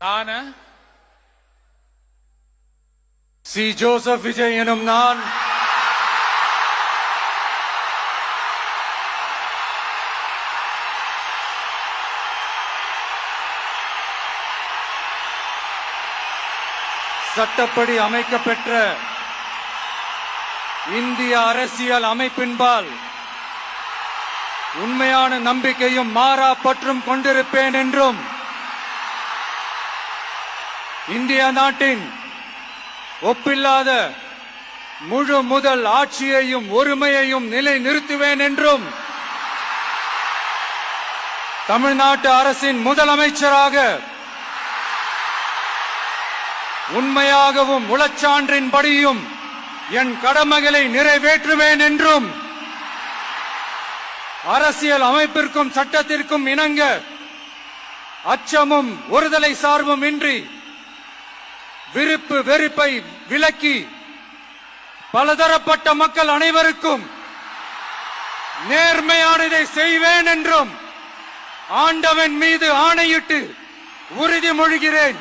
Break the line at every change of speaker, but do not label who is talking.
நான் C. Joseph Vijay எனும் நான் சட்டப்படி அமைக்கப்பெற்ற இந்திய அரசியல் அமைப்பின்பால் உண்மையான நம்பிக்கையும் மாறா பற்றும் கொண்டிருப்பேன் என்றும் இந்திய நாட்டின் ஒப்பில்லாத முழு முதல் ஆட்சியையும் ஒருமையையும் நிலை நிறுத்துவேன் என்றும் தமிழ்நாட்டு அரசின் முதலமைச்சராக உண்மையாகவும் உளச்சான்றின்படியும் என் கடமைகளை நிறைவேற்றுவேன் என்றும் அரசியல் அமைப்பிற்கும் சட்டத்திற்கும் இணங்க அச்சமும் ஒருதலை சார்பும் இன்றி விருப்பு வெறுப்பை விலக்கி பலதரப்பட்ட மக்கள் அனைவருக்கும் நேர்மையானதை செய்வேன் என்றும் ஆண்டவன் மீது ஆணையிட்டு உறுதிமொழிகிறேன்.